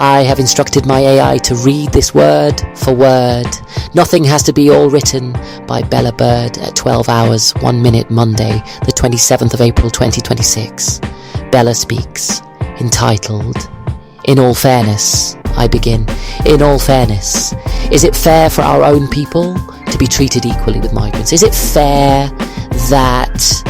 I have instructed my AI to read this word for word. Nothing has to be all written by Bella Bird at 12 hours, 1 minute Monday, the 27th of April 2026. Bella speaks, entitled, In all fairness, I begin. In all fairness, is it fair for our own people to be treated equally with migrants? Is it fair that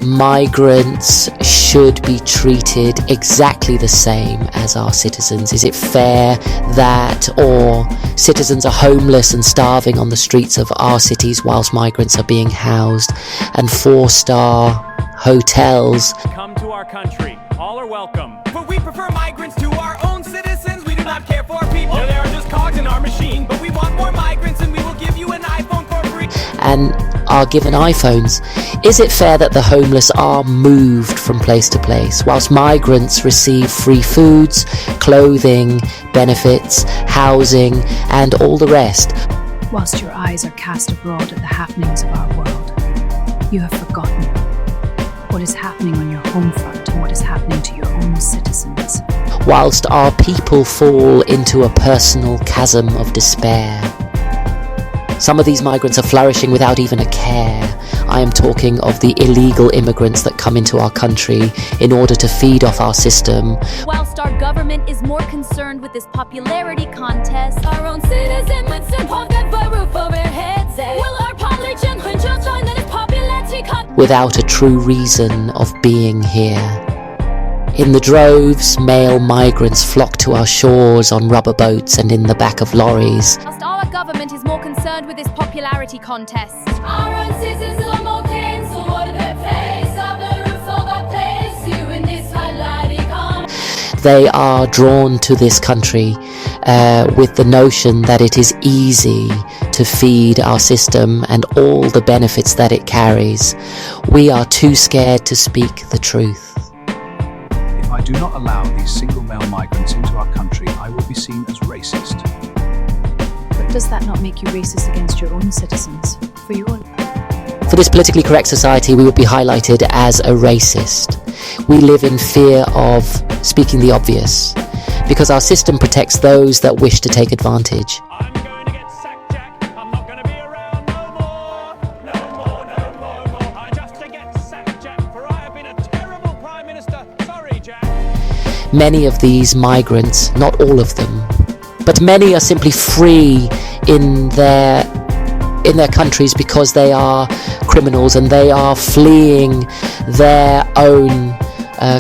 migrants should be treated exactly the same as our citizens? Is it fair that all citizens are homeless and starving on the streets of our cities whilst migrants are being housed and 4-star hotels? Come to our country. All are welcome. But we prefer migrants to our own citizens. We do not care for people. They are just cogs in our machine. But we want more migrants and we will give you an iPhone for free. And are given iPhones. Is it fair that the homeless are moved from place to place whilst migrants receive free foods, clothing, benefits, housing and all the rest? Whilst your eyes are cast abroad at the happenings of our world, you have forgotten what is happening on your home front and what is happening to your own citizens. Whilst our people fall into a personal chasm of despair. Some of these migrants are flourishing without even a care. I am talking of the illegal immigrants that come into our country in order to feed off our system. Whilst our government is more concerned with this popularity contest, our own citizens would support them for a roof over their heads. Will our politicians just join this popularity contest? Without a true reason of being here. In the droves, male migrants flock to our shores on rubber boats and in the back of lorries. Whilst our government is more concerned with this popularity contest, our own citizens are more keen to what their place of the roof of our place you in this highlighting contest. They are drawn to this country with the notion that it is easy to feed our system and all the benefits that it carries. We are too scared to speak the truth. If I do not allow these single male migrants into our country, I will be seen as racist. But does that not make you racist against your own citizens? For this politically correct society, we would be highlighted as a racist. We live in fear of speaking the obvious, because our system protects those that wish to take advantage. I'm going to get sacked, Jack. I'm not going to be around no more. No more, no more, no more. I just to get sacked, Jack, for I have been a terrible Prime Minister. Sorry, Jack. Many of these migrants, not all of them, but many are simply free in their countries because they are criminals and they are fleeing their own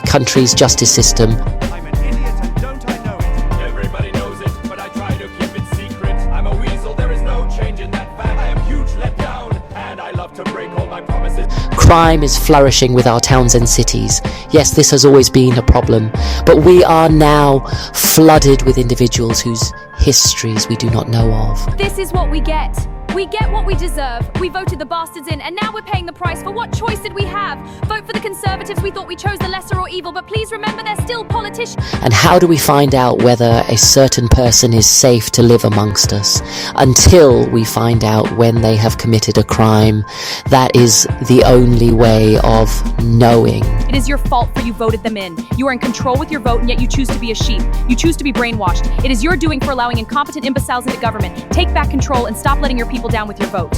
country's justice system. I'm an idiot and don't I know it? Everybody knows it, but I try to keep it secret. I'm a weasel, there is no change in that fact. I am huge let down, and I love to break all my promises. Crime is flourishing with our towns and cities. Yes, this has always been a problem, but we are now flooded with individuals whose histories we do not know of. this is what we get. We get what we deserve. We voted the bastards in, and now we're paying the price. For what choice did we have? Vote for the Conservatives. We thought we chose the lesser or evil, but please remember they're still politicians. And how do we find out whether a certain person is safe to live amongst us? Until we find out when they have committed a crime. That is the only way of knowing. It is your fault for you voted them in. You are in control with your vote, and yet you choose to be a sheep. You choose to be brainwashed. It is your doing for allowing incompetent imbeciles into government. Take back control and stop letting your people down with your vote.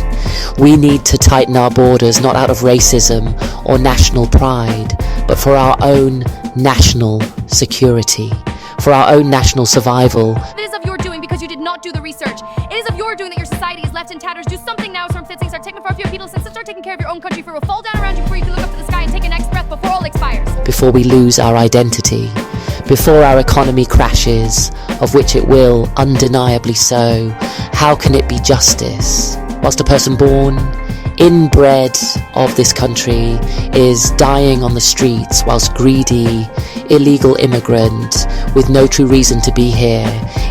We need to tighten our borders, not out of racism or national pride, but for our own national security, for our own national survival. It is of your doing because you did not do the research. It is of your doing that your society is left in tatters. Do something now, Storm Fitzing. Start taking for a few people since start taking care of your own country, for it will fall down around you before you can look up to the sky and take your next breath before all expires. Before we lose our identity, before our economy crashes, of which it will, undeniably so, how can it be justice? Whilst a person born, inbred of this country is dying on the streets, whilst greedy, illegal immigrant with no true reason to be here,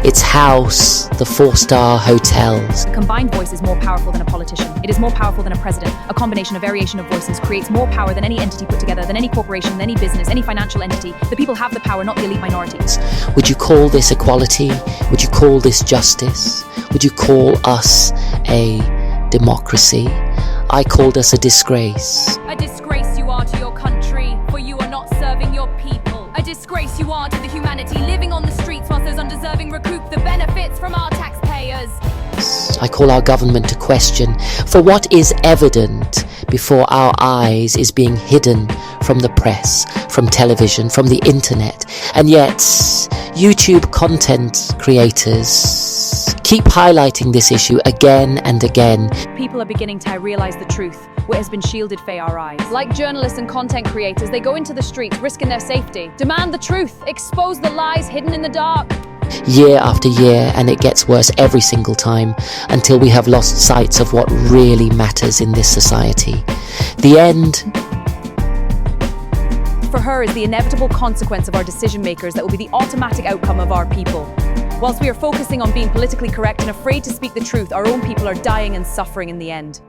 its house, the 4-star hotels. A combined voice is more powerful than a politician. It is more powerful than a president. A combination, a variation of voices creates more power than any entity put together, than any corporation, than any business, any financial entity. The people have the power, not the elite minorities. Would you call this equality? Would you call this justice? Would you call us a democracy? I called us a disgrace. A disgrace you are to your country, for you are not serving your people. A disgrace you are to the humanity living on the streets whilst those undeserving recoup the benefits from our taxpayers. I call our government to question, for what is evident before our eyes is being hidden from the press, from television, from the internet, and yet YouTube content creators keep highlighting this issue again and again. People are beginning to realise the truth, what has been shielded from our eyes. Like journalists and content creators, they go into the streets, risking their safety. Demand the truth, expose the lies hidden in the dark. Year after year, and it gets worse every single time, until we have lost sight of what really matters in this society. The end, for her, is the inevitable consequence of our decision makers that will be the automatic outcome of our people. Whilst we are focusing on being politically correct and afraid to speak the truth, our own people are dying and suffering in the end.